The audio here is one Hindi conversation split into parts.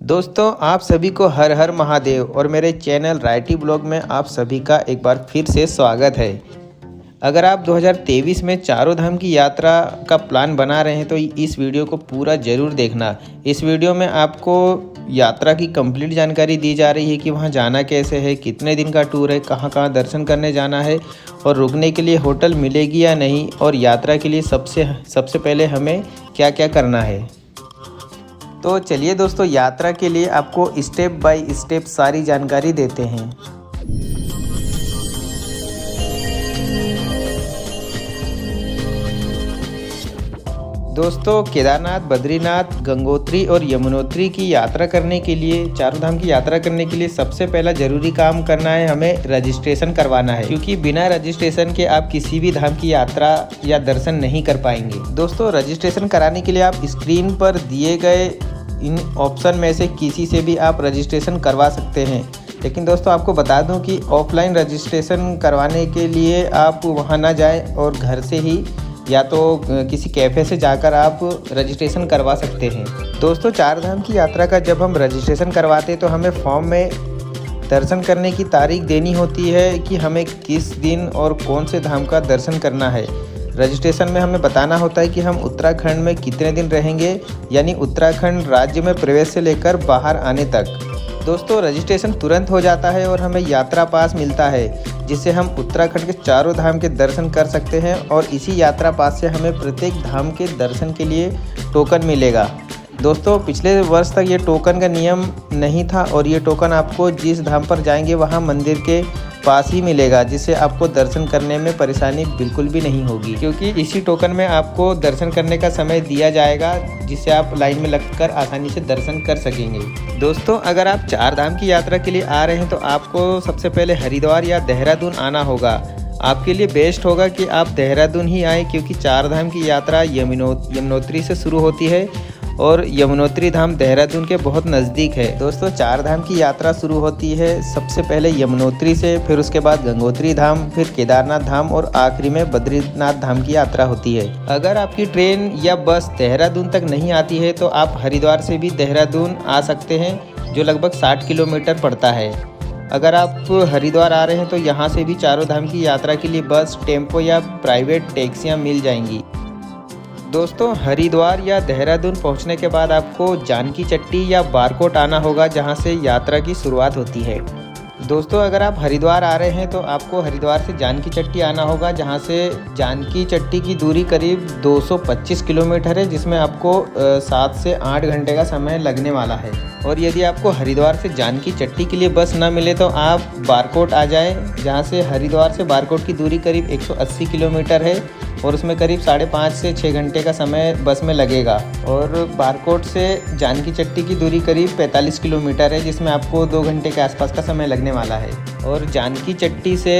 दोस्तों आप सभी को हर हर महादेव और मेरे चैनल राइटी ब्लॉग में आप सभी का एक बार फिर से स्वागत है। अगर आप 2023 में चारों धाम की यात्रा का प्लान बना रहे हैं तो इस वीडियो को पूरा ज़रूर देखना। इस वीडियो में आपको यात्रा की कंप्लीट जानकारी दी जा रही है कि वहां जाना कैसे है, कितने दिन का टूर है, कहां कहां दर्शन करने जाना है और रुकने के लिए होटल मिलेगी या नहीं, और यात्रा के लिए सबसे पहले हमें क्या क्या करना है। तो चलिए दोस्तों, यात्रा के लिए आपको स्टेप बाय स्टेप सारी जानकारी देते हैं। दोस्तों केदारनाथ, बद्रीनाथ, गंगोत्री और यमुनोत्री की यात्रा करने के लिए, चारों धाम की यात्रा करने के लिए सबसे पहला जरूरी काम करना है, हमें रजिस्ट्रेशन करवाना है, क्योंकि बिना रजिस्ट्रेशन के आप किसी भी धाम की यात्रा या दर्शन नहीं कर पाएंगे। दोस्तों रजिस्ट्रेशन कराने के लिए आप स्क्रीन पर दिए गए इन ऑप्शन में से किसी से भी आप रजिस्ट्रेशन करवा सकते हैं। लेकिन दोस्तों आपको बता दूं कि ऑफलाइन रजिस्ट्रेशन करवाने के लिए आप वहां ना जाएं और घर से ही या तो किसी कैफ़े से जाकर आप रजिस्ट्रेशन करवा सकते हैं। दोस्तों चार धाम की यात्रा का जब हम रजिस्ट्रेशन करवाते हैं तो हमें फॉर्म में दर्शन करने की तारीख देनी होती है कि हमें किस दिन और कौन से धाम का दर्शन करना है। रजिस्ट्रेशन में हमें बताना होता है कि हम उत्तराखंड में कितने दिन रहेंगे, यानी उत्तराखंड राज्य में प्रवेश से लेकर बाहर आने तक। दोस्तों रजिस्ट्रेशन तुरंत हो जाता है और हमें यात्रा पास मिलता है, जिससे हम उत्तराखंड के चारों धाम के दर्शन कर सकते हैं, और इसी यात्रा पास से हमें प्रत्येक धाम के दर्शन के लिए टोकन मिलेगा। दोस्तों पिछले वर्ष तक ये टोकन का नियम नहीं था और ये टोकन आपको जिस धाम पर जाएंगे वहाँ मंदिर के पास ही मिलेगा, जिससे आपको दर्शन करने में परेशानी बिल्कुल भी नहीं होगी, क्योंकि इसी टोकन में आपको दर्शन करने का समय दिया जाएगा, जिससे आप लाइन में लगकर आसानी से दर्शन कर सकेंगे। दोस्तों अगर आप चार धाम की यात्रा के लिए आ रहे हैं तो आपको सबसे पहले हरिद्वार या देहरादून आना होगा। आपके लिए बेस्ट होगा कि आप देहरादून ही आए, क्योंकि चार धाम की यात्रा यमुनोत्री से शुरू होती है और यमुनोत्री धाम देहरादून के बहुत नज़दीक है। दोस्तों चार धाम की यात्रा शुरू होती है सबसे पहले यमुनोत्री से, फिर उसके बाद गंगोत्री धाम, फिर केदारनाथ धाम और आखिरी में बद्रीनाथ धाम की यात्रा होती है। अगर आपकी ट्रेन या बस देहरादून तक नहीं आती है तो आप हरिद्वार से भी देहरादून आ सकते हैं, जो लगभग 60 किलोमीटर पड़ता है। अगर आप हरिद्वार आ रहे हैं तो यहाँ से भी चारों धाम की यात्रा के लिए बस, टेम्पो या प्राइवेट टैक्सियाँ मिल जाएंगी। दोस्तों हरिद्वार या देहरादून पहुंचने के बाद आपको जानकी चट्टी या बारकोट आना होगा, जहां से यात्रा की शुरुआत होती है। दोस्तों अगर आप हरिद्वार आ रहे हैं तो आपको हरिद्वार से जानकी चट्टी आना होगा, जहां से जानकी चट्टी की दूरी करीब 225 किलोमीटर है, जिसमें आपको 7 से 8 घंटे का समय लगने वाला है। और यदि आपको हरिद्वार से जानकी चट्टी के लिए बस न मिले तो आप बारकोट आ जाएं, जहां से हरिद्वार से बारकोट की दूरी करीब 180 किलोमीटर है और उसमें करीब 5.5 से 6 घंटे का समय बस में लगेगा। और बारकोट से जानकी चट्टी की दूरी करीब 45 किलोमीटर है, जिसमें आपको 2 घंटे के आसपास का समय लगने वाला है। और जानकी चट्टी से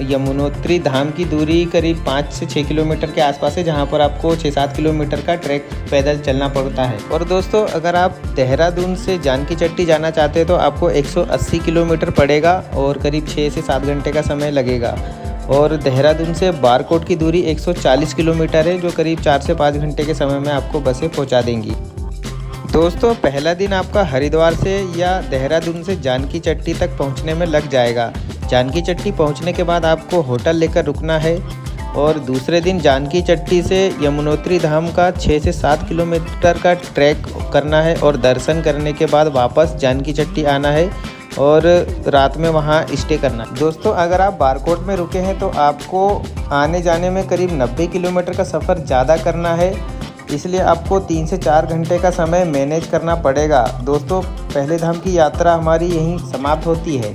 यमुनोत्री धाम की दूरी करीब 5 से 6 किलोमीटर के आसपास है, जहां पर आपको 6-7 किलोमीटर का ट्रैक पैदल चलना पड़ता है। और दोस्तों अगर आप देहरादून से जानकी चट्टी जाना चाहते हैं तो आपको 180 किलोमीटर पड़ेगा और करीब 6 से 7 घंटे का समय लगेगा। और देहरादून से बारकोट की दूरी 140 किलोमीटर है, जो करीब 4 से 5 घंटे के समय में आपको बसें पहुंचा देंगी। दोस्तों पहला दिन आपका हरिद्वार से या देहरादून से जानकी चट्टी तक पहुंचने में लग जाएगा। जानकी चट्टी पहुंचने के बाद आपको होटल लेकर रुकना है और दूसरे दिन जानकी चट्टी से यमुनोत्री धाम का 6 से 7 किलोमीटर का ट्रैक करना है और दर्शन करने के बाद वापस जानकी चट्टी आना है और रात में वहाँ स्टे करना। दोस्तों अगर आप बारकोट में रुके हैं तो आपको आने जाने में करीब 90 किलोमीटर का सफ़र ज़्यादा करना है, इसलिए आपको 3 से 4 घंटे का समय मैनेज करना पड़ेगा। दोस्तों पहले धाम की यात्रा हमारी यहीं समाप्त होती है।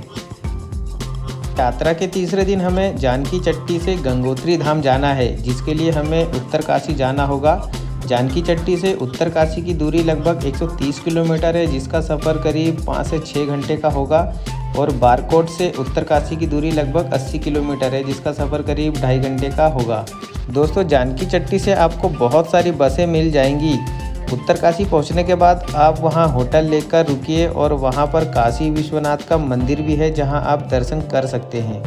यात्रा के तीसरे दिन हमें जानकी चट्टी से गंगोत्री धाम जाना है, जिसके लिए हमें उत्तरकाशी जाना होगा। जानकी चट्टी से उत्तरकाशी की दूरी लगभग 130 किलोमीटर है, जिसका सफ़र करीब 5 से 6 घंटे का होगा। और बारकोट से उत्तरकाशी की दूरी लगभग 80 किलोमीटर है, जिसका सफ़र करीब 2.5 घंटे का होगा। दोस्तों जानकी चट्टी से आपको बहुत सारी बसें मिल जाएंगी। उत्तरकाशी पहुंचने के बाद आप वहां होटल लेकर रुकिए और वहां पर काशी विश्वनाथ का मंदिर भी है, जहां आप दर्शन कर सकते हैं।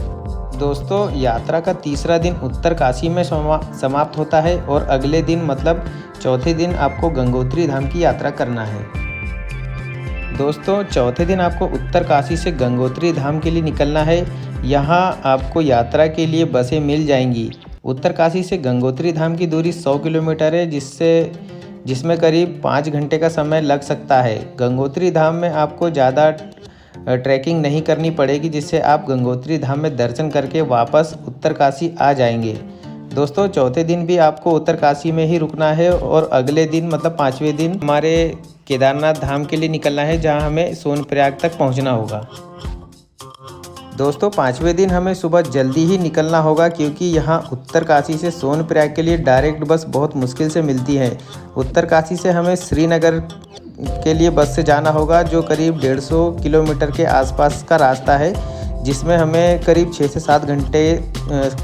दोस्तों यात्रा का तीसरा दिन उत्तरकाशी में समाप्त होता है और अगले दिन मतलब चौथे दिन आपको गंगोत्री धाम की यात्रा करना है। दोस्तों चौथे दिन आपको उत्तरकाशी से गंगोत्री धाम के लिए निकलना है। यहाँ आपको यात्रा के लिए बसें मिल जाएंगी। उत्तरकाशी से गंगोत्री धाम की दूरी 100 किलोमीटर है, जिसमें करीब 5 घंटे का समय लग सकता है। गंगोत्री धाम में आपको ज़्यादा ट्रैकिंग नहीं करनी पड़ेगी, जिससे आप गंगोत्री धाम में दर्शन करके वापस उत्तरकाशी आ जाएंगे। दोस्तों चौथे दिन भी आपको उत्तरकाशी में ही रुकना है और अगले दिन मतलब 5वें दिन हमारे केदारनाथ धाम के लिए निकलना है, जहां हमें सोनप्रयाग तक पहुंचना होगा। दोस्तों 5वें दिन हमें सुबह जल्दी ही निकलना होगा, क्योंकि यहां उत्तरकाशी से सोनप्रयाग के लिए डायरेक्ट बस बहुत मुश्किल से मिलती है। उत्तरकाशी से हमें श्रीनगर के लिए बस से जाना होगा, जो करीब 150 किलोमीटर के आसपास का रास्ता है, जिसमें हमें करीब 6 से 7 घंटे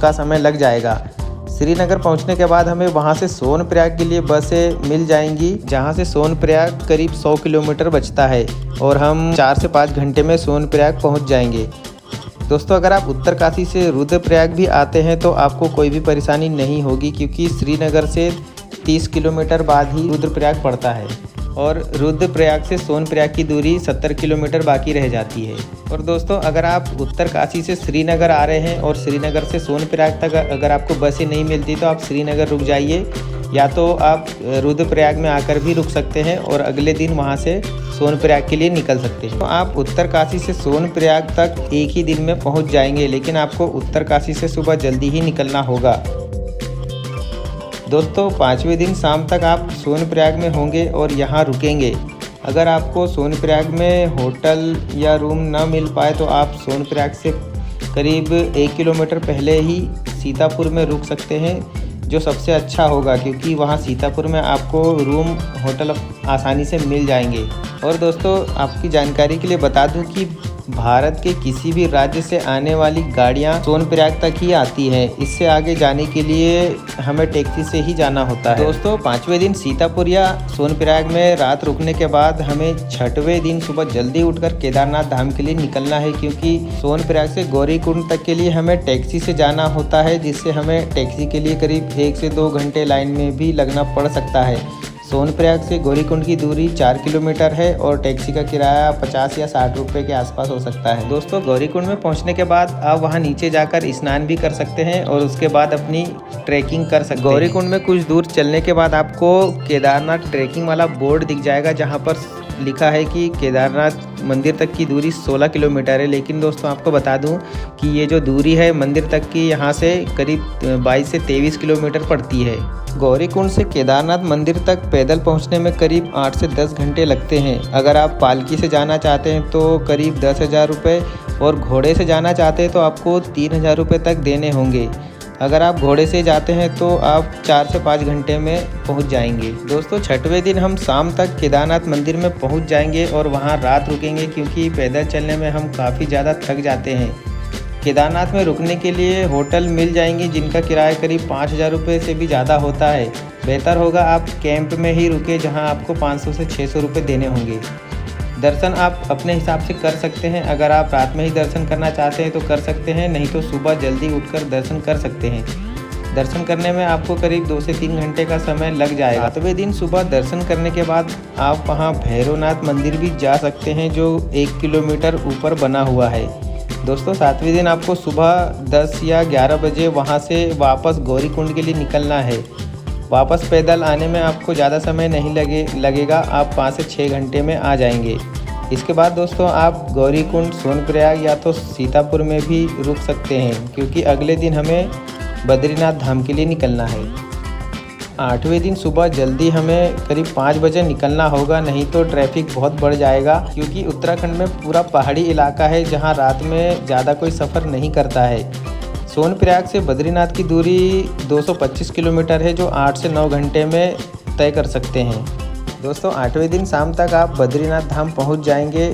का समय लग जाएगा। श्रीनगर पहुंचने के बाद हमें वहां से सोनप्रयाग के लिए बसें मिल जाएंगी, जहां से सोनप्रयाग करीब 100 किलोमीटर बचता है और हम 4 से 5 घंटे में सोनप्रयाग पहुंच जाएंगे। दोस्तों अगर आप उत्तरकाशी से रुद्रप्रयाग भी आते हैं तो आपको कोई भी परेशानी नहीं होगी, क्योंकि श्रीनगर से 30 किलोमीटर बाद ही रुद्रप्रयाग पड़ता है और रुद्रप्रयाग से सोनप्रयाग की दूरी 70 किलोमीटर बाकी रह जाती है। और दोस्तों अगर आप उत्तरकाशी से श्रीनगर आ रहे हैं और श्रीनगर से सोनप्रयाग तक अगर आपको बसें नहीं मिलती तो आप श्रीनगर रुक जाइए, या तो आप रुद्रप्रयाग में आकर भी रुक सकते हैं और अगले दिन वहां से सोनप्रयाग के लिए निकल सकते हैं। तो आप उत्तरकाशी से सोनप्रयाग तक एक ही दिन में पहुंच जाएंगे, लेकिन आपको उत्तरकाशी से सुबह जल्दी ही निकलना होगा। दोस्तों 5वें दिन शाम तक आप सोनप्रयाग में होंगे और यहाँ रुकेंगे। अगर आपको सोनप्रयाग में होटल या रूम ना मिल पाए तो आप सोनप्रयाग से करीब 1 किलोमीटर पहले ही सीतापुर में रुक सकते हैं, जो सबसे अच्छा होगा, क्योंकि वहाँ सीतापुर में आपको रूम होटल आसानी से मिल जाएंगे। और दोस्तों आपकी जानकारी के लिए बता दूं कि भारत के किसी भी राज्य से आने वाली गाड़ियां सोनप्रयाग तक ही आती हैं। इससे आगे जाने के लिए हमें टैक्सी से ही जाना होता है। दोस्तों 5वें दिन सीतापुर या सोनप्रयाग में रात रुकने के बाद हमें 6वें दिन सुबह जल्दी उठकर केदारनाथ धाम के लिए निकलना है, क्योंकि सोनप्रयाग से गौरीकुंड तक के लिए हमें टैक्सी से जाना होता है, जिससे हमें टैक्सी के लिए करीब 1 से 2 घंटे लाइन में भी लगना पड़ सकता है। सोनप्रयाग से गौरीकुंड की दूरी 4 किलोमीटर है और टैक्सी का किराया 50 या 60 रुपये के आसपास हो सकता है। दोस्तों गौरीकुंड में पहुंचने के बाद आप वहां नीचे जाकर स्नान भी कर सकते हैं और उसके बाद अपनी ट्रैकिंग कर सकते हैं। गौरीकुंड में कुछ दूर चलने के बाद आपको केदारनाथ ट्रैकिंग वाला बोर्ड दिख जाएगा, जहाँ पर लिखा है कि केदारनाथ मंदिर तक की दूरी 16 किलोमीटर है। लेकिन दोस्तों आपको बता दूं कि ये जो दूरी है मंदिर तक की, यहाँ से करीब 22 से 23 किलोमीटर पड़ती है। गौरीकुंड से केदारनाथ मंदिर तक पैदल पहुंचने में करीब 8 से 10 घंटे लगते हैं। अगर आप पालकी से जाना चाहते हैं तो करीब 10,000 रुपये और घोड़े से जाना चाहते हैं तो आपको 3,000 रुपये तक देने होंगे। अगर आप घोड़े से जाते हैं तो आप 4 से 5 घंटे में पहुंच जाएंगे। दोस्तों 6वें दिन हम शाम तक केदारनाथ मंदिर में पहुंच जाएंगे और वहां रात रुकेंगे, क्योंकि पैदल चलने में हम काफ़ी ज़्यादा थक जाते हैं। केदारनाथ में रुकने के लिए होटल मिल जाएंगे, जिनका किराया करीब 5,000 रुपये से भी ज़्यादा होता है। बेहतर होगा आप कैंप में ही रुके, जहां आपको 500 से 600 रुपये देने होंगे। दर्शन आप अपने हिसाब से कर सकते हैं। अगर आप रात में ही दर्शन करना चाहते हैं तो कर सकते हैं, नहीं तो सुबह जल्दी उठकर दर्शन कर सकते हैं। दर्शन करने में आपको करीब 2 से 3 घंटे का समय लग जाएगा। 7वें दिन सुबह दर्शन करने के बाद आप वहां भैरवनाथ मंदिर भी जा सकते हैं, जो 1 किलोमीटर ऊपर बना हुआ है। दोस्तों 7वें दिन आपको सुबह 10 या 11 बजे वहां से वापस गौरीकुंड के लिए निकलना है। वापस पैदल आने में आपको ज़्यादा समय नहीं लगेगा, आप 5 से 6 घंटे में आ जाएंगे। इसके बाद दोस्तों आप गौरीकुंड, सोनप्रयाग या तो सीतापुर में भी रुक सकते हैं, क्योंकि अगले दिन हमें बद्रीनाथ धाम के लिए निकलना है। 8वें दिन सुबह जल्दी हमें करीब 5 बजे निकलना होगा, नहीं तो ट्रैफिक बहुत बढ़ जाएगा, क्योंकि उत्तराखंड में पूरा पहाड़ी इलाका है, जहां रात में ज़्यादा कोई सफ़र नहीं करता है। सोनप्रयाग से बद्रीनाथ की दूरी 225 किलोमीटर है, जो 8 से 9 घंटे में तय कर सकते हैं। दोस्तों 8वें दिन शाम तक आप बद्रीनाथ धाम पहुंच जाएंगे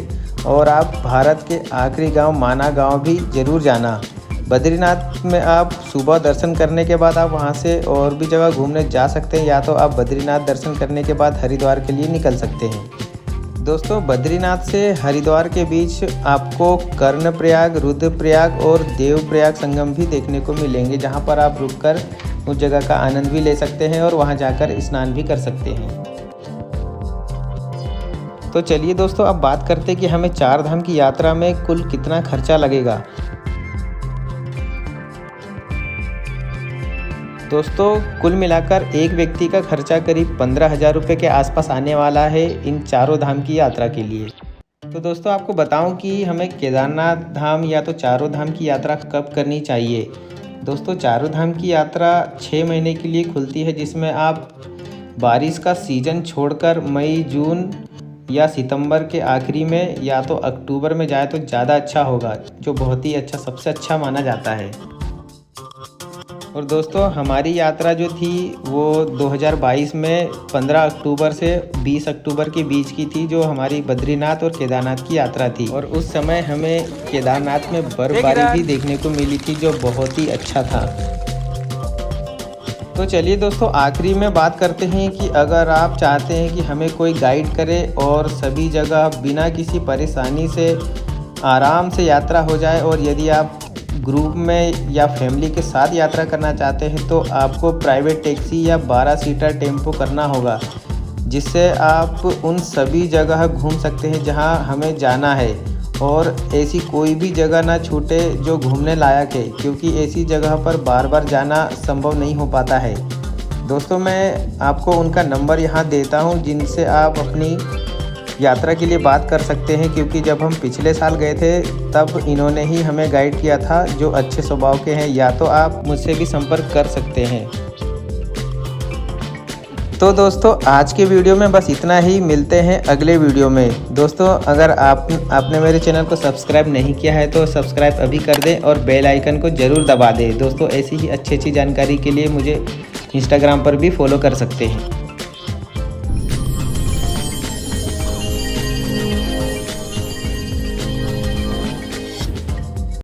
और आप भारत के आखिरी गांव माना गांव भी ज़रूर जाना। बद्रीनाथ में आप सुबह दर्शन करने के बाद आप वहां से और भी जगह घूमने जा सकते हैं, या तो आप बद्रीनाथ दर्शन करने के बाद हरिद्वार के लिए निकल सकते हैं। दोस्तों बद्रीनाथ से हरिद्वार के बीच आपको कर्णप्रयाग, रुद्रप्रयाग और देवप्रयाग संगम भी देखने को मिलेंगे, जहां पर आप रुककर उस जगह का आनंद भी ले सकते हैं और वहां जाकर स्नान भी कर सकते हैं। तो चलिए दोस्तों अब बात करते हैं कि हमें 4 धाम की यात्रा में कुल कितना खर्चा लगेगा। दोस्तों कुल मिलाकर एक व्यक्ति का खर्चा करीब 15,000 रुपये के आसपास आने वाला है इन चारों धाम की यात्रा के लिए। तो दोस्तों आपको बताऊं कि हमें केदारनाथ धाम या तो चारों धाम की यात्रा कब करनी चाहिए। दोस्तों चारों धाम की यात्रा 6 महीने के लिए खुलती है, जिसमें आप बारिश का सीज़न छोड़कर मई, जून या सितंबर के आखिरी में या तो अक्टूबर में जाए तो ज़्यादा अच्छा होगा, जो बहुत ही अच्छा, सबसे अच्छा माना जाता है। और दोस्तों हमारी यात्रा जो थी वो 2022 में 15 अक्टूबर से 20 अक्टूबर के बीच की थी, जो हमारी बद्रीनाथ और केदारनाथ की यात्रा थी। और उस समय हमें केदारनाथ में बर्फबारी भी देखने को मिली थी, जो बहुत ही अच्छा था। तो चलिए दोस्तों आखिरी में बात करते हैं कि अगर आप चाहते हैं कि हमें कोई गाइड करे और सभी जगह बिना किसी परेशानी से आराम से यात्रा हो जाए, और यदि आप ग्रुप में या फैमिली के साथ यात्रा करना चाहते हैं तो आपको प्राइवेट टैक्सी या 12 सीटर टेम्पो करना होगा, जिससे आप उन सभी जगह घूम सकते हैं जहां हमें जाना है, और ऐसी कोई भी जगह ना छूटे जो घूमने लायक है, क्योंकि ऐसी जगह पर बार बार जाना संभव नहीं हो पाता है। दोस्तों मैं आपको उनका नंबर यहाँ देता हूँ, जिनसे आप अपनी यात्रा के लिए बात कर सकते हैं, क्योंकि जब हम पिछले साल गए थे तब इन्होंने ही हमें गाइड किया था, जो अच्छे स्वभाव के हैं। या तो आप मुझसे भी संपर्क कर सकते हैं। तो दोस्तों आज के वीडियो में बस इतना ही, मिलते हैं अगले वीडियो में। दोस्तों अगर आपने मेरे चैनल को सब्सक्राइब नहीं किया है तो सब्सक्राइब अभी कर दें और बेल आइकन को ज़रूर दबा दें। दोस्तों ऐसी ही अच्छी जानकारी के लिए मुझे इंस्टाग्राम पर भी फॉलो कर सकते हैं।